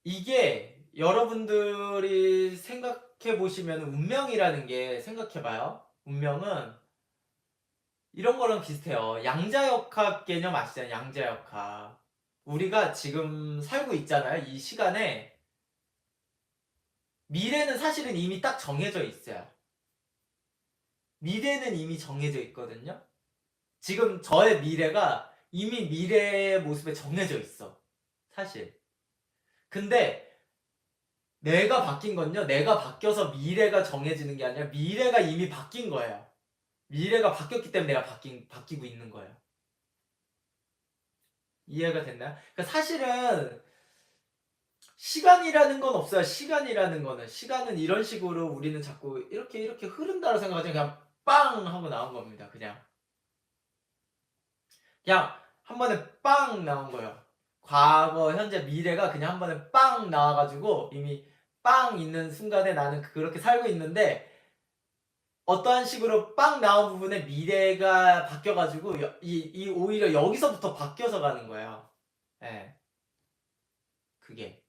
이게 여러분들이 생각해 보시면 운명이라는 게 생각해 봐요. 운명은 이런 거랑 비슷해요. 양자역학 개념 아시잖아요. 양자역학. 우리가 지금 살고 있잖아요. 이 시간에 미래는 사실은 이미 딱 정해져 있어요. 미래는 이미 정해져 있거든요. 지금 저의 미래가 이미 미래의 모습에 정해져 있어. 사실. 근데 내가 바뀐 건요. 내가 바뀌어서 미래가 정해지는 게 아니라 미래가 이미 바뀐 거예요. 미래가 바뀌었기 때문에 내가 바뀌고 있는 거예요. 이해가 됐나요? 그러니까 사실은 시간이라는 건 없어요. 시간이라는 거는. 시간은 이런 식으로 우리는 자꾸 이렇게 흐른다고 생각하지 그냥 빵! 하고 나온 겁니다. 그냥 한 번에 빵! 나온 거예요. 과거, 현재, 미래가 그냥 한 번에 빵! 나와가지고 이미 빵! 있는 순간에 나는 그렇게 살고 있는데 어떠한 식으로 빵! 나온 부분에 미래가 바뀌어가지고 오히려 여기서부터 바뀌어서 가는 거예요. 예. 그게.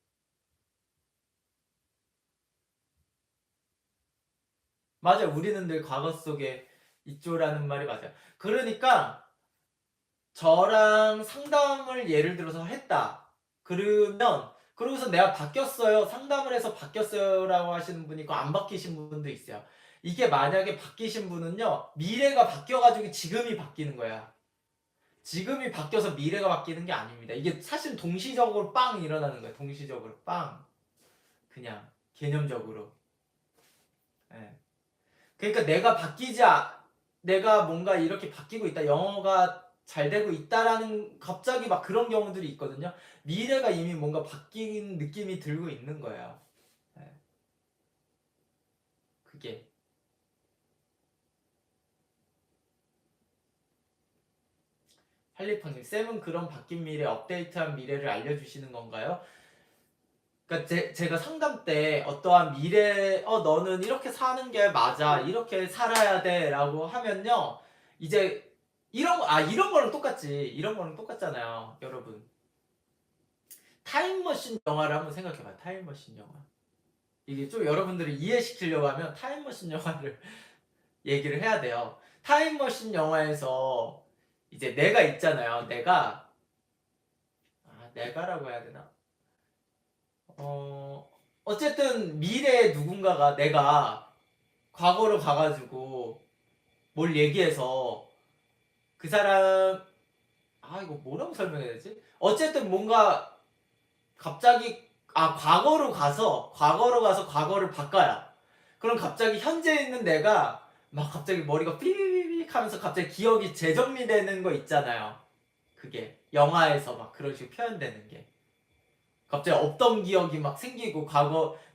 맞아요. 우리는 늘 과거 속에 있죠라는 말이 맞아요. 그러니까 저랑 상담을 예를 들어서 했다. 그러고서 내가 바뀌었어요. 상담을 해서 바뀌었어요라고 하시는 분이 있고 안 바뀌신 분도 있어요. 이게 만약에 바뀌신 분은요. 미래가 바뀌어가지고 지금이 바뀌는 거야. 지금이 바뀌어서 미래가 바뀌는 게 아닙니다. 이게 사실 동시적으로 빵 일어나는 거예요. 동시적으로 빵. 그냥 개념적으로. 예. 그러니까 내가 뭔가 이렇게 바뀌고 있다. 영어가 잘 되고 있다라는 갑자기 막 그런 경우들이 있거든요. 미래가 이미 뭔가 바뀐 느낌이 들고 있는 거예요. 네, 그게. 할리팡님, 쌤은 그런 바뀐 미래, 업데이트한 미래를 알려주시는 건가요? 그러니까 제가 상담 때 어떠한 미래, 너는 이렇게 사는 게 맞아. 이렇게 살아야 돼. 라고 하면요. 이제 이런 거랑 똑같지. 이런 거랑 똑같잖아요. 여러분. 타임머신 영화를 한번 생각해봐요. 타임머신 영화. 이게 좀 여러분들이 이해시키려고 하면 타임머신 영화를 얘기를 해야 돼요. 타임머신 영화에서 이제 내가 있잖아요. 내가라고 해야 되나? 어, 어쨌든 미래의 누군가가 내가 과거로 가가지고 뭘 얘기해서 그 사람, 이거 뭐라고 설명해야 되지? 어쨌든 뭔가 갑자기 과거로 가서 과거를 바꿔요. 그럼 갑자기 현재 있는 내가 막 갑자기 머리가 삐비비빅 하면서 갑자기 기억이 재정리되는 거 있잖아요. 그게 영화에서 막 그런 식으로 표현되는 게 갑자기 없던 기억이 막 생기고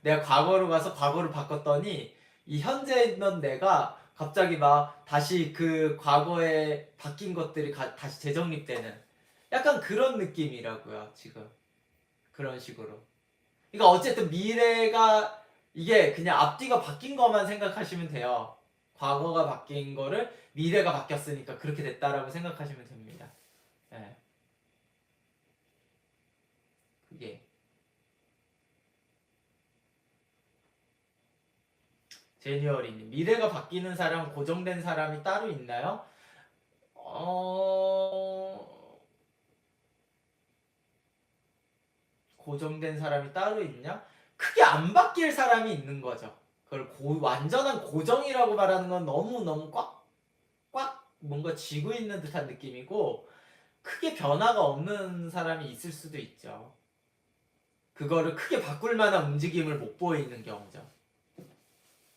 내가 과거로 가서 과거를 바꿨더니 이 현재 있는 내가 갑자기 막 다시 그 과거에 바뀐 것들이 다시 재정립되는 약간 그런 느낌이라고요. 지금 그런 식으로. 그러니까 어쨌든 미래가 이게 그냥 앞뒤가 바뀐 것만 생각하시면 돼요. 과거가 바뀐 거를 미래가 바뀌었으니까 그렇게 됐다라고 생각하시면 됩니다. 예, 그게. 제니어리님, 미래가 바뀌는 사람, 고정된 사람이 따로 있나요? 어, 고정된 사람이 따로 있냐? 크게 안 바뀔 사람이 있는 거죠. 그걸 완전한 고정이라고 말하는 건 너무너무 꽉 뭔가 쥐고 있는 듯한 느낌이고, 크게 변화가 없는 사람이 있을 수도 있죠. 그거를 크게 바꿀 만한 움직임을 못 보이는 경우죠.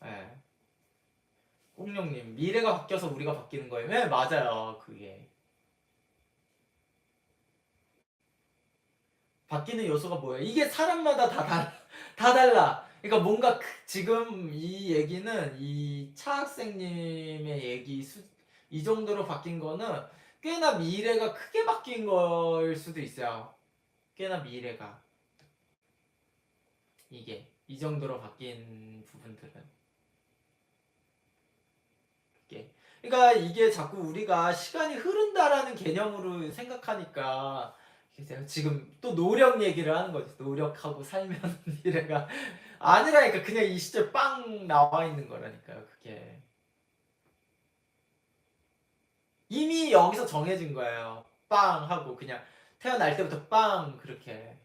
예. 꽁룡님, 미래가 바뀌어서 우리가 바뀌는 거예요. 네, 맞아요. 그게. 바뀌는 요소가 뭐예요? 이게 사람마다 다 달라. 그러니까 뭔가 지금 이 얘기는 이 차학생님의 이 정도로 바뀐 거는 꽤나 미래가 크게 바뀐 거일 수도 있어요. 꽤나 미래가. 이 정도로 바뀐 부분들은. 그러니까 이게 자꾸 우리가 시간이 흐른다라는 개념으로 생각하니까 제가 지금 또 노력 얘기를 하는 거지. 노력하고 살면 미래가 아니라니까. 그냥 이 시절 빵 나와 있는 거라니까요. 그게 이미 여기서 정해진 거예요. 빵 하고 그냥 태어날 때부터 빵 그렇게.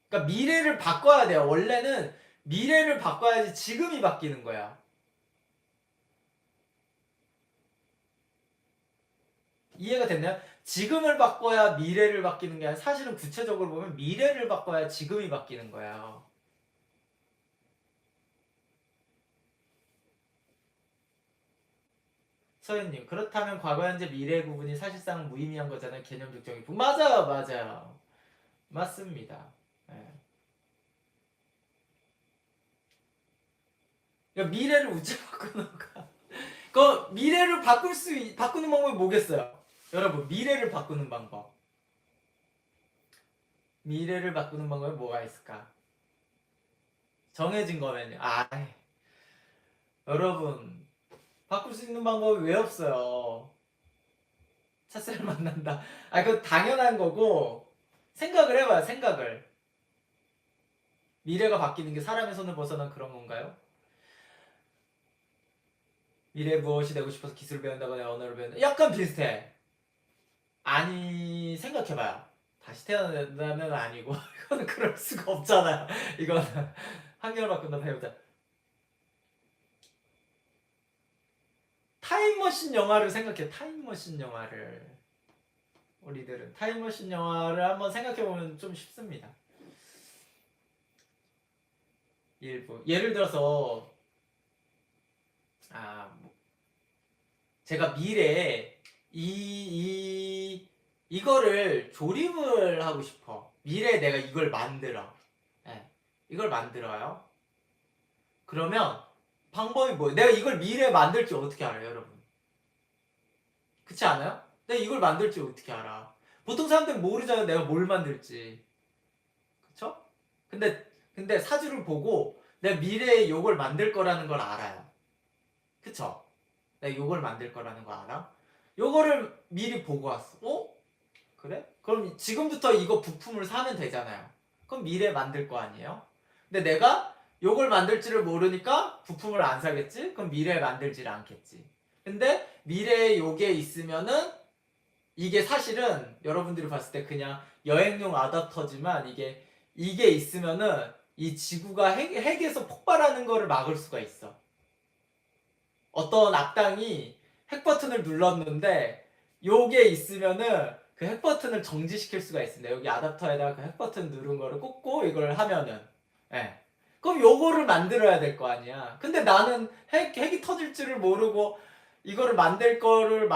그러니까 미래를 바꿔야 돼요. 원래는 미래를 바꿔야지 지금이 바뀌는 거야. 이해가 됐나요? 지금을 바꿔야 미래를 바뀌는 게 아니라 사실은 구체적으로 보면 미래를 바꿔야 지금이 바뀌는 거예요. 서현님, 그렇다면 과거, 현재, 미래 구분이 사실상 무의미한 거잖아요. 개념적 정의품. 맞아요, 맞아요. 맞습니다. 예. 그러니까 미래를 우째 바꾸는 거. 그 미래를 바꾸는 방법이 뭐겠어요? 여러분, 미래를 바꾸는 방법. 미래를 바꾸는 방법이 뭐가 있을까? 정해진 거면요. 여러분, 바꿀 수 있는 방법이 왜 없어요? 찻새를 만난다. 그거 당연한 거고, 생각을 해봐요, 생각을. 미래가 바뀌는 게 사람의 손을 벗어난 그런 건가요? 미래에 무엇이 되고 싶어서 기술을 배운다거나 언어를 배운다. 약간 비슷해. 아니, 생각해봐요. 다시 태어난다면 아니고, 이거는 그럴 수가 없잖아요. 이거는 환경을 바꾼다 배우자. 타임머신 영화를 생각해. 타임머신 영화를. 우리들은 타임머신 영화를 한번 생각해보면 좀 쉽습니다. 일부. 예를 들어서, 제가 미래에 이거를 조립을 하고 싶어. 미래에 내가 이걸 만들어. 네. 이걸 만들어요. 그러면 방법이 뭐예요? 내가 이걸 미래에 만들지 어떻게 알아요, 여러분? 그렇지 않아요? 내가 이걸 만들지 어떻게 알아? 보통 사람들은 모르잖아요, 내가 뭘 만들지. 그쵸? 근데 사주를 보고 내가 미래에 요걸 만들 거라는 걸 알아요. 그쵸? 내가 요걸 만들 거라는 거 알아? 요거를 미리 보고 왔어. 그래? 그럼 지금부터 이거 부품을 사면 되잖아요. 그럼 미래에 만들 거 아니에요? 근데 내가 요걸 만들지를 모르니까 부품을 안 사겠지? 그럼 미래에 만들지를 않겠지. 근데 미래에 요게 있으면은 이게 사실은 여러분들이 봤을 때 그냥 여행용 아답터지만 이게 있으면은 이 지구가 핵에서 폭발하는 거를 막을 수가 있어. 어떤 악당이 핵 버튼을 눌렀는데 요게 있으면은 그 핵 버튼을 정지시킬 수가 있습니다. 여기 아답터에다가 그 핵 버튼 누른 거를 꽂고 이걸 하면은, 예. 그럼 요거를 만들어야 될 거 아니야. 근데 나는 핵이 터질 줄을 모르고 이거를 만들 거를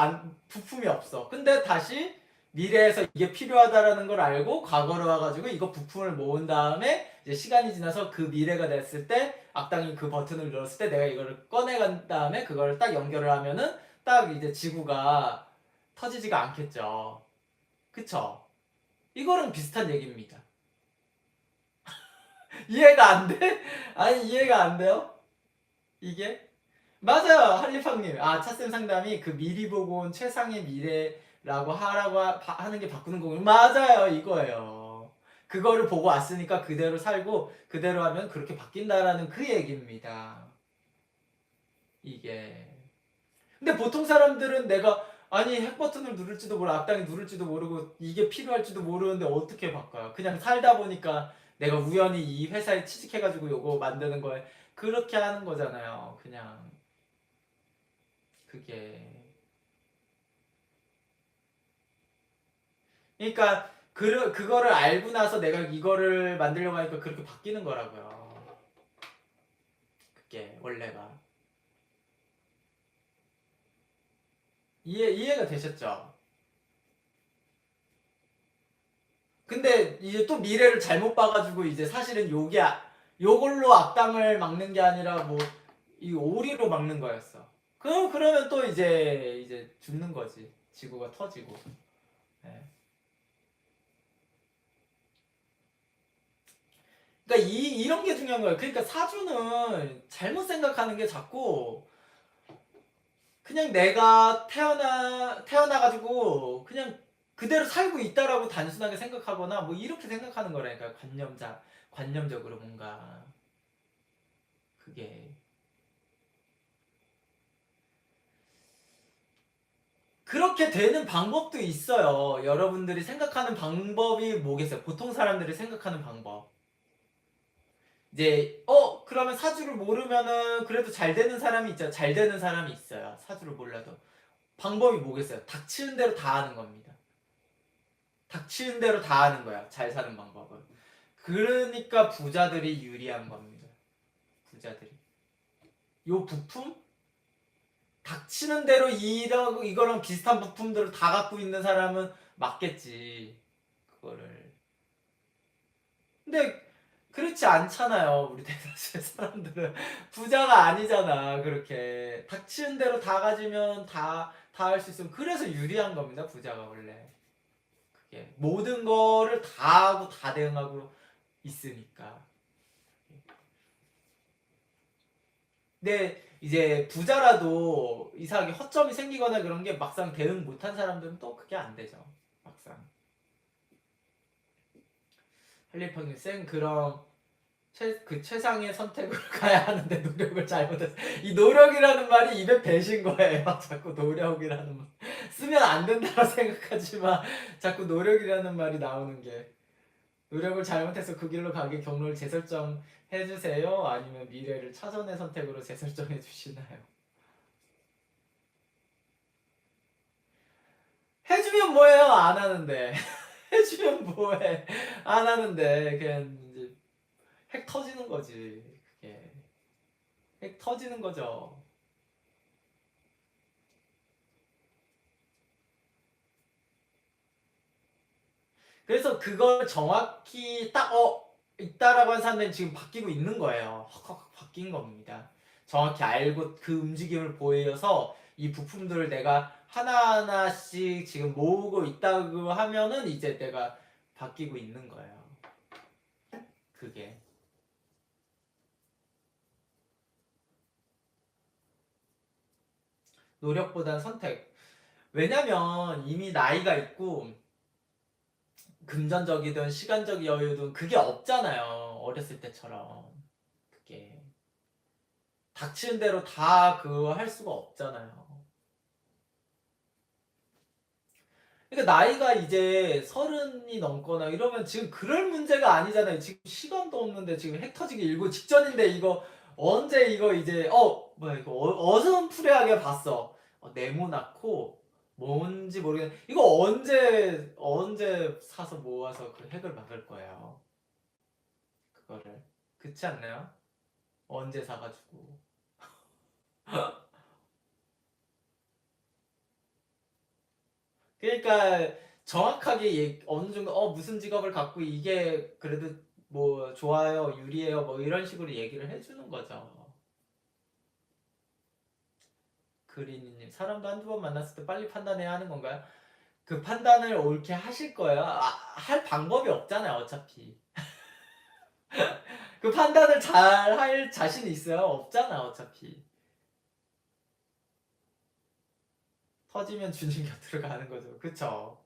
부품이 없어. 근데 다시 미래에서 이게 필요하다라는 걸 알고 과거로 와가지고 이거 부품을 모은 다음에 이제 시간이 지나서 그 미래가 됐을 때 악당이 그 버튼을 눌렀을 때 내가 이거를 꺼내간 다음에 그걸 딱 연결을 하면은 딱 이제 지구가 터지지가 않겠죠. 그쵸? 이거랑 비슷한 얘기입니다. 이해가 안 돼? 아니, 이해가 안 돼요? 이게? 맞아요, 한리팡님. 차쌤 상담이 그 미리 보고 온 최상의 미래라고 하는 게 바꾸는 거군요. 맞아요, 이거예요. 그거를 보고 왔으니까 그대로 살고 그대로 하면 그렇게 바뀐다라는 그 얘기입니다. 이게. 근데 보통 사람들은 내가 핵 버튼을 누를지도 모르고 악당이 누를지도 모르고 이게 필요할지도 모르는데 어떻게 바꿔요? 그냥 살다 보니까 내가 우연히 이 회사에 취직해가지고 요거 만드는 거에 그렇게 하는 거잖아요. 그냥 그게. 그러니까 그거를 알고 나서 내가 이거를 만들려고 하니까 그렇게 바뀌는 거라고요. 그게 원래가. 이해가 되셨죠? 근데 이제 또 미래를 잘못 봐가지고 이제 사실은 요걸로 악당을 막는 게 아니라 뭐 이 오리로 막는 거였어. 그러면 또 이제 죽는 거지. 지구가 터지고. 네. 그러니까 이런 게 중요한 거예요. 그러니까 사주는 잘못 생각하는 게 자꾸 그냥 내가 태어나가지고 그냥 그대로 살고 있다라고 단순하게 생각하거나 뭐 이렇게 생각하는 거라니까요. 관념적으로 뭔가 그게 그렇게 되는 방법도 있어요. 여러분들이 생각하는 방법이 뭐겠어요? 보통 사람들이 생각하는 방법. 이제 그러면 사주를 모르면은 그래도 잘 되는 사람이 있죠. 잘 되는 사람이 있어요. 사주를 몰라도. 방법이 뭐겠어요? 닥치는 대로 다 하는 겁니다. 닥치는 대로 다 하는 거야. 잘 사는 방법은. 그러니까 부자들이 유리한 겁니다. 부자들이. 요 부품? 닥치는 대로 이거랑 비슷한 부품들을 다 갖고 있는 사람은 맞겠지. 그거를. 근데 그렇지 않잖아요. 우리 대다수의 사람들은 부자가 아니잖아. 그렇게 닥치는 대로 다 가지면 다 할 수 있으면 그래서 유리한 겁니다. 부자가 원래 그게 모든 거를 다 하고 다 대응하고 있으니까. 근데 이제 부자라도 이상하게 허점이 생기거나 그런 게 막상 대응 못한 사람들은 또 그게 안 되죠. 막상. 할리팡님 쌩 그럼 최상의 선택으로 가야 하는데 노력을 잘못했어. 이 노력이라는 말이 입에 배신 거예요. 자꾸 노력이라는 말. 쓰면 안 된다고 생각하지만 자꾸 노력이라는 말이 나오는 게 노력을 잘못해서 그 길로 가게 경로를 재설정 해주세요? 아니면 미래를 차선의 선택으로 재설정해 주시나요? 해주면 뭐해요? 안 하는데. 해주면 뭐해? 안 하는데 그냥 이제 핵 터지는 거지. 그게 핵 터지는 거죠. 그래서 그걸 정확히 딱 있다라고 하는 사람들이 지금 바뀌고 있는 거예요. 확 바뀐 겁니다. 정확히 알고 그 움직임을 보여서 이 부품들을 내가 하나하나씩 지금 모으고 있다고 하면은 이제 내가 바뀌고 있는 거예요. 그게. 노력보단 선택. 왜냐면 이미 나이가 있고 금전적이든 시간적 여유든 그게 없잖아요. 어렸을 때처럼. 그게. 닥치는 대로 다 그거 할 수가 없잖아요. 그러니까 나이가 이제 30이 넘거나 이러면 지금 그럴 문제가 아니잖아요. 지금 시간도 없는데 지금 핵 터지기 일보 직전인데 이거 언제 이거 이제 뭐야 이거 어슴푸레하게 봤어. 네모나코 뭔지 모르겠는데 이거 언제 사서 모아서 그 핵을 막을 거예요. 그거를. 그렇지 않나요? 언제 사가지고. 그러니까 정확하게 어느 정도 무슨 직업을 갖고 이게 그래도 뭐 좋아요, 유리해요, 뭐 이런 식으로 얘기를 해주는 거죠. 그린이님 사람도 한두 번 만났을 때 빨리 판단해야 하는 건가요? 그 판단을 옳게 하실 거예요? 할 방법이 없잖아요, 어차피. 그 판단을 잘 할 자신 있어요? 없잖아, 어차피. 터지면 주님 곁으로 가는 거죠. 그쵸?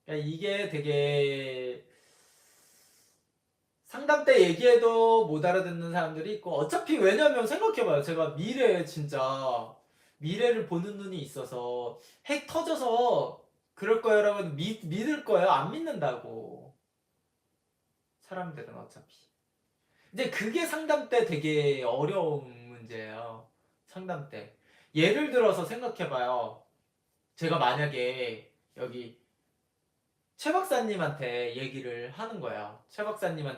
그러니까 이게 되게 상담 때 얘기해도 못 알아듣는 사람들이 있고 어차피 왜냐면 생각해봐요. 제가 미래를 보는 눈이 있어서 핵 터져서 그럴 거예요라고 믿을 거예요? 안 믿는다고. 사람들은 어차피. 이제 그게 상담 때 되게 어려운 문제예요. 상담 때. 예를 들어서 생각해봐요. 제가 만약에 여기 최 박사님한테 얘기를 하는 거예요. 최 박사님이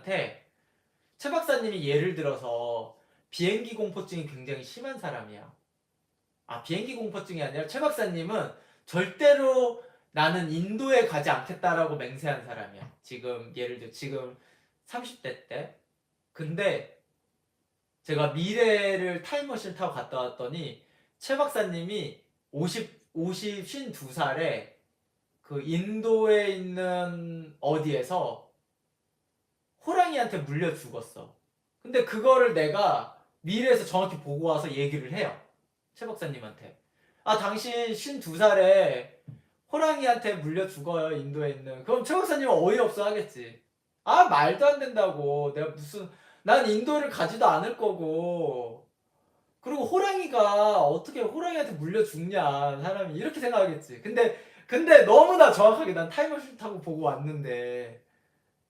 예를 들어서 비행기 공포증이 굉장히 심한 사람이야. 비행기 공포증이 아니라 최 박사님은 절대로 나는 인도에 가지 않겠다라고 맹세한 사람이야. 지금 예를 들어 지금 30대 때. 근데 제가 미래를 타임머신 타고 갔다 왔더니 최 박사님이 52살에 그 인도에 있는 어디에서 호랑이한테 물려 죽었어. 근데 그거를 내가 미래에서 정확히 보고 와서 얘기를 해요. 최 박사님한테. 아 당신 52살에 호랑이한테 물려 죽어요 인도에 있는. 그럼 최 박사님은 어이없어 하겠지. 아 말도 안 된다고. 내가 무슨 난 인도를 가지도 않을 거고. 그리고 호랑이가 어떻게 호랑이한테 물려 죽냐 사람이 이렇게 생각하겠지. 근데 너무나 정확하게 난 타임머신 타고 보고 왔는데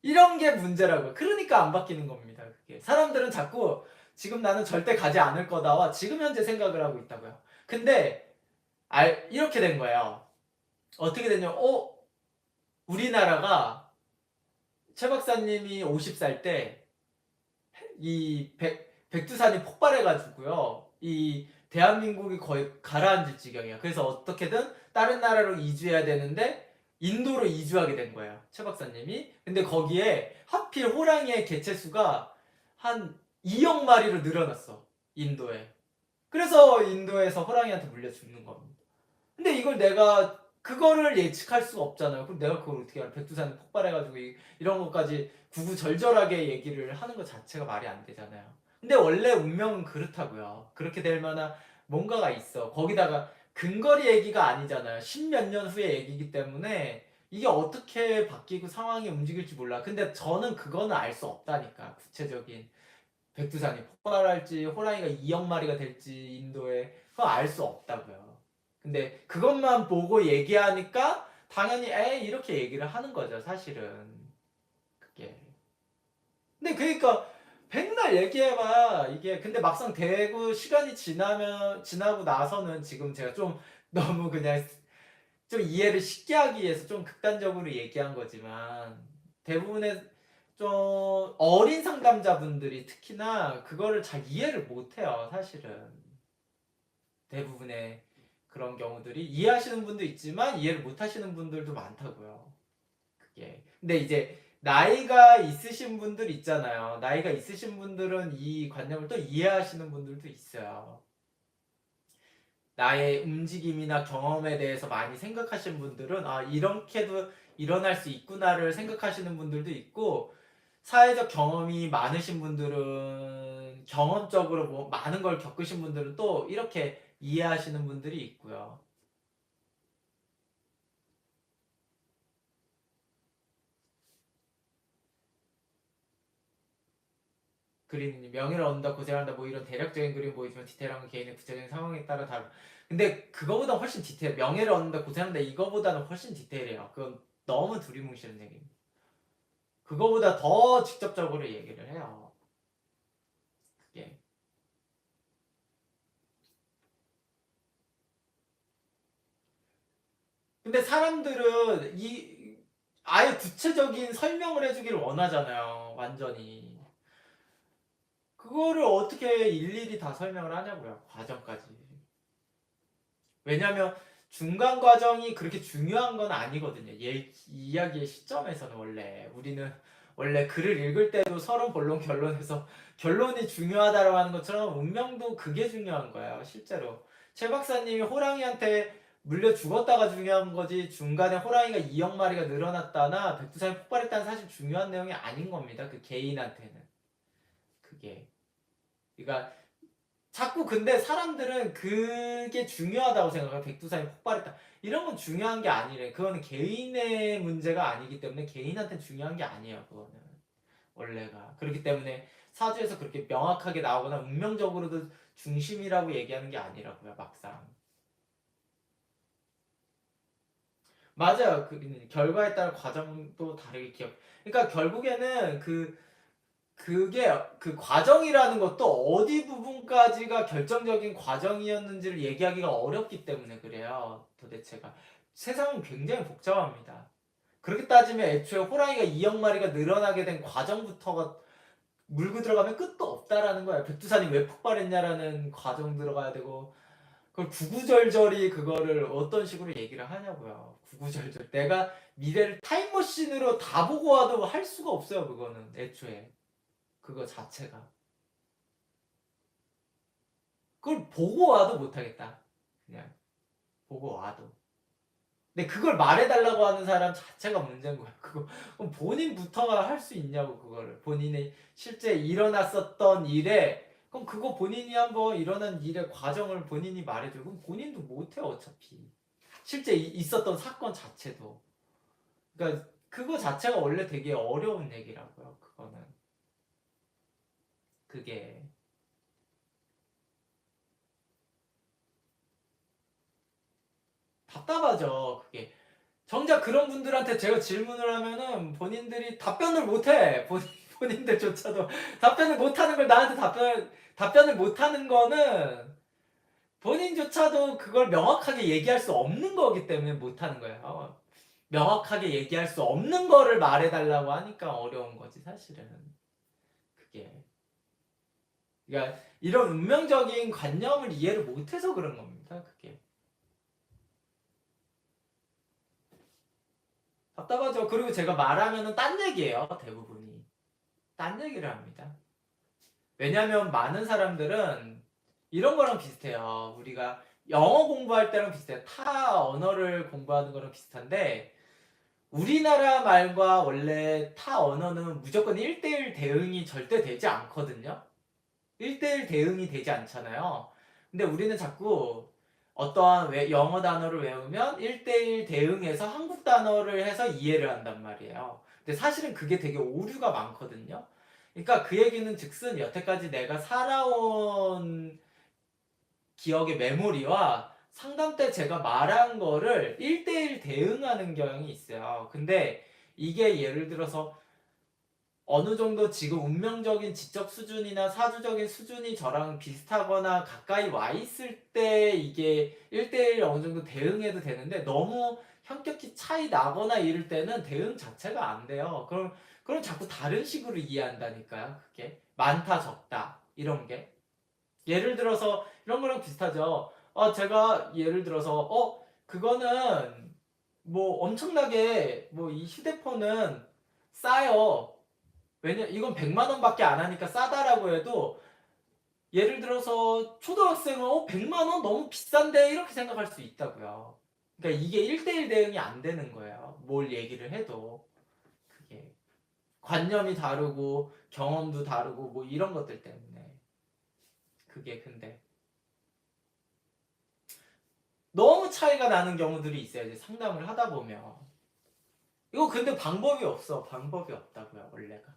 이런 게 문제라고요. 그러니까 안 바뀌는 겁니다. 그게 사람들은 자꾸 지금 나는 절대 가지 않을 거다와 지금 현재 생각을 하고 있다고요. 근데 이렇게 된 거예요. 어떻게 됐냐면 우리나라가 최 박사님이 50살 때 이 백두산이 폭발해가지고요. 이 대한민국이 거의 가라앉을 지경이야. 그래서 어떻게든 다른 나라로 이주해야 되는데 인도로 이주하게 된 거예요. 최 박사님이. 근데 거기에 하필 호랑이의 개체수가 한 2억 마리로 늘어났어. 인도에. 그래서 인도에서 호랑이한테 물려 죽는 겁니다. 근데 이걸 내가 그거를 예측할 수가 없잖아요. 그럼 내가 그걸 어떻게 알아? 백두산 폭발해가지고 이런 것까지 구구절절하게 얘기를 하는 것 자체가 말이 안 되잖아요. 근데 원래 운명은 그렇다고요. 그렇게 될 만한 뭔가가 있어. 거기다가 근거리 얘기가 아니잖아요. 십몇 년 후의 얘기이기 때문에 이게 어떻게 바뀌고 상황이 움직일지 몰라. 근데 저는 그거는 알 수 없다니까. 구체적인 백두산이 폭발할지 호랑이가 2억 마리가 될지 인도에 그거 알 수 없다고요. 근데 그것만 보고 얘기하니까 당연히 이렇게 얘기를 하는 거죠 사실은. 그게 근데 그러니까 백날 얘기해봐 이게. 근데 막상 되고 시간이 지나고 나서는 지금 제가 좀 너무 그냥 좀 이해를 쉽게 하기 위해서 좀 극단적으로 얘기한 거지만 대부분의 좀 어린 상담자분들이 특히나 그거를 잘 이해를 못해요 사실은. 대부분의 그런 경우들이 이해하시는 분도 있지만 이해를 못하시는 분들도 많다고요. 그게 근데 이제 나이가 있으신 분들 있잖아요. 나이가 있으신 분들은 이 관념을 또 이해하시는 분들도 있어요. 나의 움직임이나 경험에 대해서 많이 생각하시는 분들은 이렇게도 일어날 수 있구나를 생각하시는 분들도 있고, 사회적 경험이 많으신 분들은 경험적으로 뭐 많은 걸 겪으신 분들은 또 이렇게 이해하시는 분들이 있고요. 그림이 명예를 얻는다, 고생한다 뭐 이런 대략적인 그림 보이지만 디테일한 건 개인의 구체적인 상황에 따라 다르. 근데 그거보다 훨씬 디테일. 명예를 얻는다, 고생한다 이거보다는 훨씬 디테일해요. 그건 너무 두리뭉실한 얘기입니다. 그거보다 더 직접적으로 얘기를 해요. 그게. 근데 사람들은 이 아예 구체적인 설명을 해주기를 원하잖아요. 완전히. 그거를 어떻게 일일이 다 설명을 하냐고요. 과정까지. 왜냐면 중간 과정이 그렇게 중요한 건 아니거든요. 이야기의 시점에서는 우리는 원래 글을 읽을 때도 서론, 본론, 결론에서 결론이 중요하다고 하는 것처럼 운명도 그게 중요한 거예요. 실제로. 최 박사님이 호랑이한테 물려 죽었다가 중요한 거지 중간에 호랑이가 2억 마리가 늘어났다나 백두산이 폭발했다는 사실 중요한 내용이 아닌 겁니다. 그 개인한테는. 그게. 그러니까 자꾸 근데 사람들은 그게 중요하다고 생각해요. 백두산이 폭발했다. 이런 건 중요한 게 아니래. 그거는 개인의 문제가 아니기 때문에 개인한테 중요한 게 아니에요. 그거는 원래가. 그렇기 때문에 사주에서 그렇게 명확하게 나오거나 운명적으로도 중심이라고 얘기하는 게 아니라고요. 막상. 맞아요. 결과에 따라 과정도 다르게 그러니까 결국에는 그게 그 과정이라는 것도 어디 부분까지가 결정적인 과정이었는지를 얘기하기가 어렵기 때문에 그래요. 도대체가. 세상은 굉장히 복잡합니다. 그렇게 따지면 애초에 호랑이가 2억 마리가 늘어나게 된 과정부터가 물고 들어가면 끝도 없다라는 거예요. 백두산이 왜 폭발했냐라는 과정 들어가야 되고 그걸 구구절절히 그거를 어떤 식으로 얘기를 하냐고요. 구구절절. 내가 미래를 타임머신으로 다 보고 와도 할 수가 없어요. 그거는 애초에. 그거 자체가. 그걸 보고 와도 못하겠다. 그냥 보고 와도. 근데 그걸 말해달라고 하는 사람 자체가 문제인 거야. 그거 본인부터가 할 수 있냐고 그거를. 본인이 실제 일어났었던 일에 그럼 그거 본인이 한번 일어난 일의 과정을 본인이 말해줘. 그럼 본인도 못해 어차피. 실제 있었던 사건 자체도. 그러니까 그거 자체가 원래 되게 어려운 얘기라고요. 그거는. 그게. 답답하죠. 그게. 정작 그런 분들한테 제가 질문을 하면은 본인들이 답변을 못해. 본인들조차도 답변을 못하는 걸 나한테 답변을 못하는 거는 본인조차도 그걸 명확하게 얘기할 수 없는 거기 때문에 못하는 거예요. 명확하게 얘기할 수 없는 거를 말해달라고 하니까 어려운 거지 사실은. 그게. 그러니까 이런 운명적인 관념을 이해를 못해서 그런 겁니다. 그게. 답답하죠. 그리고 제가 말하면은 딴 얘기예요. 대부분이. 딴 얘기를 합니다. 왜냐면 많은 사람들은 이런 거랑 비슷해요. 우리가 영어 공부할 때랑 비슷해요. 타 언어를 공부하는 거랑 비슷한데 우리나라 말과 원래 타 언어는 무조건 1대1 대응이 절대 되지 않거든요. 1대1 대응이 되지 않잖아요. 근데 우리는 자꾸 어떠한 영어 단어를 외우면 1대1 대응해서 한국 단어를 해서 이해를 한단 말이에요. 근데 사실은 그게 되게 오류가 많거든요. 그러니까 그 얘기는 즉슨 여태까지 내가 살아온 기억의 메모리와 상담 때 제가 말한 거를 1대1 대응하는 경향이 있어요. 근데 이게 예를 들어서 어느 정도 지금 운명적인 지적 수준이나 사주적인 수준이 저랑 비슷하거나 가까이 와 있을 때 이게 1대1 어느 정도 대응해도 되는데 너무 현격히 차이 나거나 이럴 때는 대응 자체가 안 돼요. 그럼 자꾸 다른 식으로 이해한다니까요. 그게 많다 적다 이런 게. 예를 들어서 이런 거랑 비슷하죠. 제가 예를 들어서 그거는 뭐 엄청나게 뭐 이 휴대폰은 싸요. 왜냐 이건 100만 원밖에 안 하니까 싸다라고 해도 예를 들어서 초등학생은 100만 원 너무 비싼데 이렇게 생각할 수 있다고요. 그러니까 이게 1대1 대응이 안 되는 거예요. 뭘 얘기를 해도 그게 관념이 다르고 경험도 다르고 뭐 이런 것들 때문에 그게 근데 너무 차이가 나는 경우들이 있어요. 이제 상담을 하다 보면 이거 근데 방법이 없어. 방법이 없다고요. 원래가.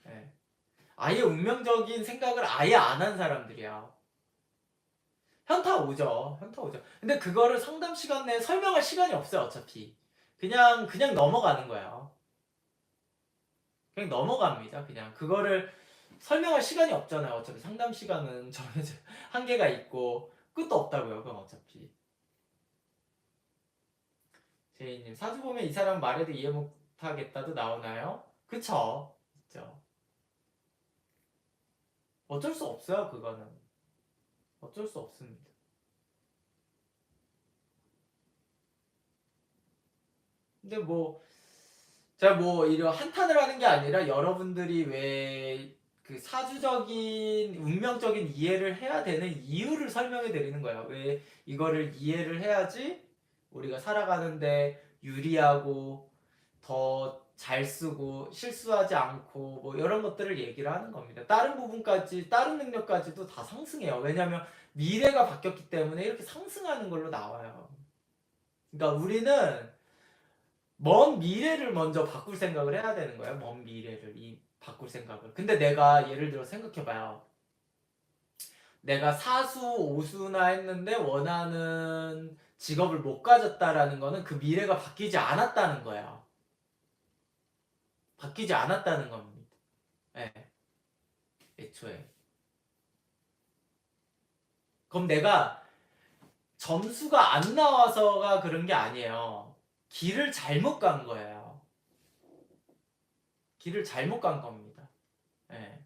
예. 아예 운명적인 생각을 아예 안 한 사람들이야. 현타 오죠. 현타 오죠. 근데 그거를 상담 시간 내에 설명할 시간이 없어요, 어차피. 그냥 넘어가는 거예요. 그냥 넘어갑니다. 그냥 그거를 설명할 시간이 없잖아요. 어차피 상담 시간은 정해져 한계가 있고 끝도 없다고요. 그럼 어차피. 제이님 사주 보면 이 사람 말해도 이해 못하겠다도 나오나요? 그쵸? 있죠. 어쩔 수 없어요. 그거는 어쩔 수 없습니다. 근데 뭐 제가 뭐 이런 한탄을 하는 게 아니라 여러분들이 왜 그 사주적인 운명적인 이해를 해야 되는 이유를 설명해 드리는 거야. 왜 이거를 이해를 해야지 우리가 살아가는데 유리하고 더 잘 쓰고 실수하지 않고 뭐 이런 것들을 얘기를 하는 겁니다. 다른 부분까지 다른 능력까지도 다 상승해요. 왜냐하면 미래가 바뀌었기 때문에 이렇게 상승하는 걸로 나와요. 그러니까 우리는 먼 미래를 먼저 바꿀 생각을 해야 되는 거예요. 먼 미래를 바꿀 생각을. 근데 내가 예를 들어 생각해봐요. 내가 사수, 오수나 했는데 원하는 직업을 못 가졌다라는 거는 그 미래가 바뀌지 않았다는 거예요. 바뀌지 않았다는 겁니다. 예, 애초에. 그럼 내가 점수가 안 나와서가 그런 게 아니에요. 길을 잘못 간 거예요. 길을 잘못 간 겁니다. 예.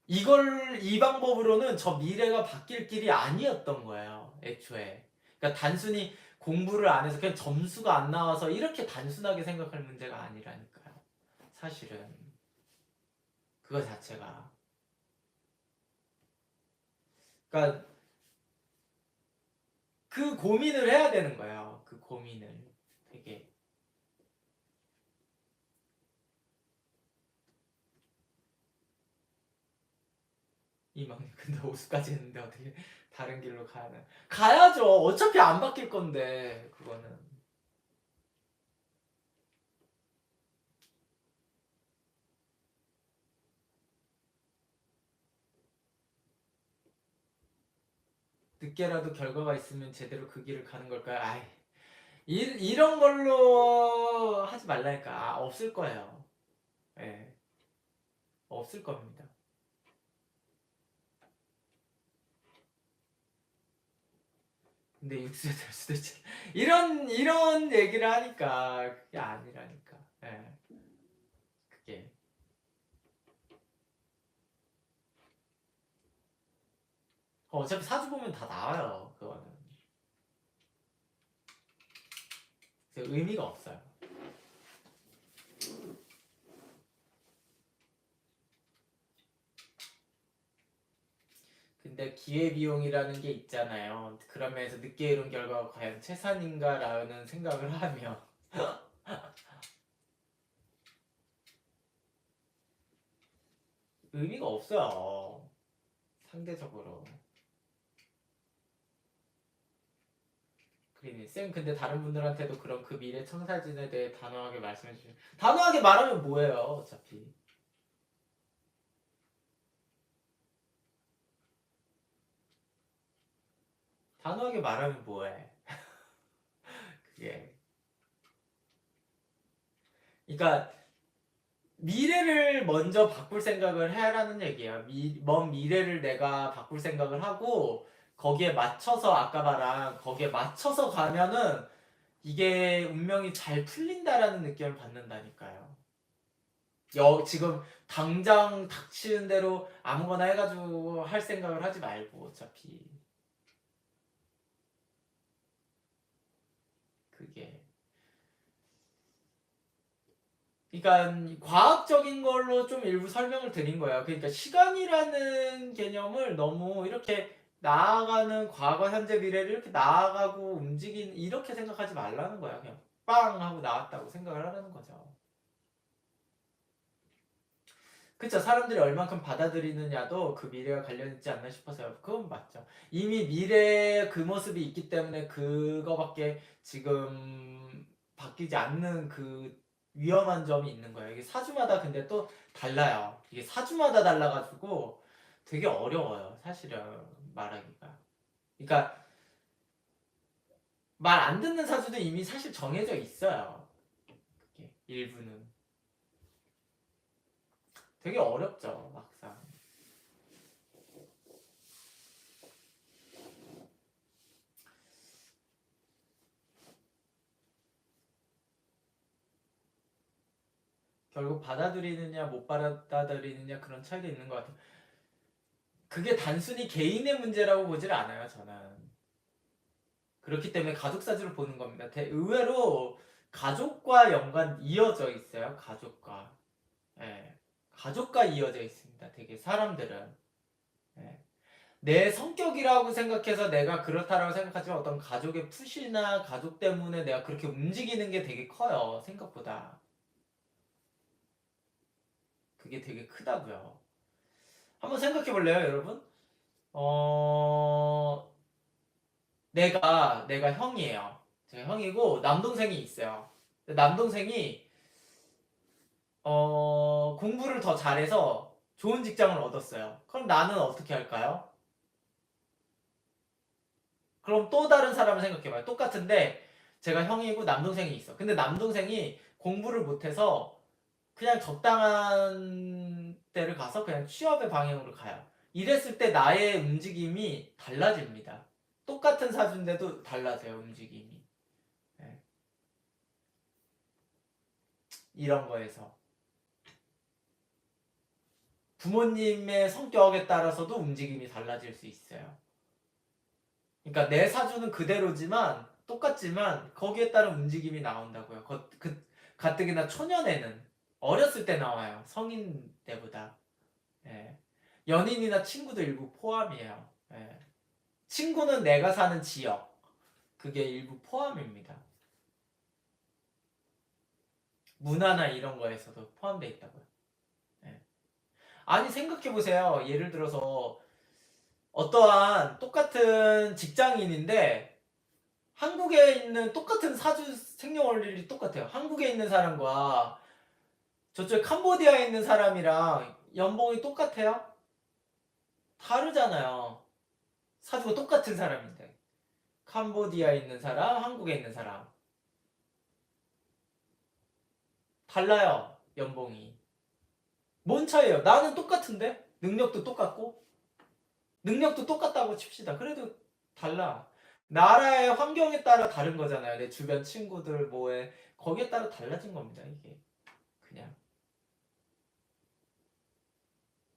이 방법으로는 저 미래가 바뀔 길이 아니었던 거예요. 애초에. 그러니까 단순히 공부를 안 해서 그냥 점수가 안 나와서 이렇게 단순하게 생각할 문제가 아니라니까요. 사실은. 그거 자체가. 그러니까 그 고민을 해야 되는 거예요. 그 고민을. 되게. 이망님 근데 오수까지 했는데 어떻게 다른 길로 가야 가야죠. 어차피 안 바뀔 건데 그거는. 늦게라도 결과가 있으면 제대로 그 길을 가는 걸까요? 아이, 이런 걸로 하지 말라니까. 없을 거예요. 예, 없을 겁니다. 근데 육수에 될 수도 있지. 이런 얘기를 하니까 그게 아니라니까. 예, 그게. 어차피 사주 보면 다 나와요. 그거는. 의미가 없어요. 근데 기회비용이라는 게 있잖아요. 그런 면에서 늦게 이룬 결과가 과연 최선인가라는 생각을 하면 의미가 없어요. 상대적으로. 쌤 근데 다른 분들한테도 그런 그 미래 청사진에 대해 단호하게 말씀해 주시면 단호하게 말하면 뭐예요 어차피. 단호하게 말하면 뭐해. 그게. 그러니까 미래를 먼저 바꿀 생각을 해라는 얘기예요. 먼 미래를 내가 바꿀 생각을 하고 거기에 맞춰서 아까 말한 거기에 맞춰서 가면은 이게 운명이 잘 풀린다라는 느낌을 받는다니까요. 지금 당장 닥치는 대로 아무거나 해가지고 할 생각을 하지 말고 어차피 그게. 그러니까 과학적인 걸로 좀 일부 설명을 드린 거예요. 그러니까 시간이라는 개념을 너무 이렇게 나아가는 과거, 현재, 미래를 이렇게 나아가고 움직이는 이렇게 생각하지 말라는 거야. 그냥 빵 하고 나왔다고 생각을 하라는 거죠. 그쵸. 사람들이 얼만큼 받아들이느냐도 그 미래와 관련 있지 않나 싶어서요. 그건 맞죠. 이미 미래의 그 모습이 있기 때문에 그거밖에 지금 바뀌지 않는 그 위험한 점이 있는 거예요. 이게 사주마다 근데 또 달라요. 이게 사주마다 달라가지고 되게 어려워요. 사실은 말하기가. 그러니까 말 안 듣는 사주도 이미 사실 정해져 있어요. 그게 일부는. 되게 어렵죠. 막상. 결국 받아들이느냐 못 받아들이느냐 그런 차이도 있는 것 같아요. 그게 단순히 개인의 문제라고 보질 않아요. 저는. 그렇기 때문에 가족사주를 보는 겁니다. 의외로 가족과 연관 이어져 있어요. 가족과. 예. 가족과 이어져 있습니다. 되게 사람들은. 예. 내 성격이라고 생각해서 내가 그렇다라고 생각하지만 어떤 가족의 푸시나 가족 때문에 내가 그렇게 움직이는 게 되게 커요. 생각보다. 그게 되게 크다고요. 한번 생각해 볼래요, 여러분? 어, 내가 형이에요. 제가 형이고 남동생이 있어요. 남동생이 공부를 더 잘해서 좋은 직장을 얻었어요. 그럼 나는 어떻게 할까요? 그럼 또 다른 사람을 생각해봐요. 똑같은데 제가 형이고 남동생이 있어. 근데 남동생이 공부를 못해서 그냥 적당한 데를 가서 그냥 취업의 방향으로 가요. 이랬을 때 나의 움직임이 달라집니다. 똑같은 사주인데도 달라져요, 움직임이. 네. 이런 거에서. 부모님의 성격에 따라서도 움직임이 달라질 수 있어요. 그러니까 내 사주는 그대로지만 똑같지만 거기에 따른 움직임이 나온다고요. 가뜩이나 초년에는 어렸을 때 나와요. 성인 때보다. 예. 연인이나 친구도 일부 포함이에요. 예. 친구는 내가 사는 지역. 그게 일부 포함입니다. 문화나 이런 거에서도 포함되어 있다고요. 예. 아니 생각해 보세요. 예를 들어서 어떠한 똑같은 직장인인데 한국에 있는 똑같은 사주 생년월일이 똑같아요. 한국에 있는 사람과 저쪽 캄보디아에 있는 사람이랑 연봉이 똑같아요? 다르잖아요. 사주가 똑같은 사람인데. 캄보디아에 있는 사람, 한국에 있는 사람. 달라요. 연봉이. 뭔 차이예요? 나는 똑같은데? 능력도 똑같고? 능력도 똑같다고 칩시다. 그래도 달라. 나라의 환경에 따라 다른 거잖아요. 내 주변 친구들 뭐에 거기에 따라 달라진 겁니다. 이게.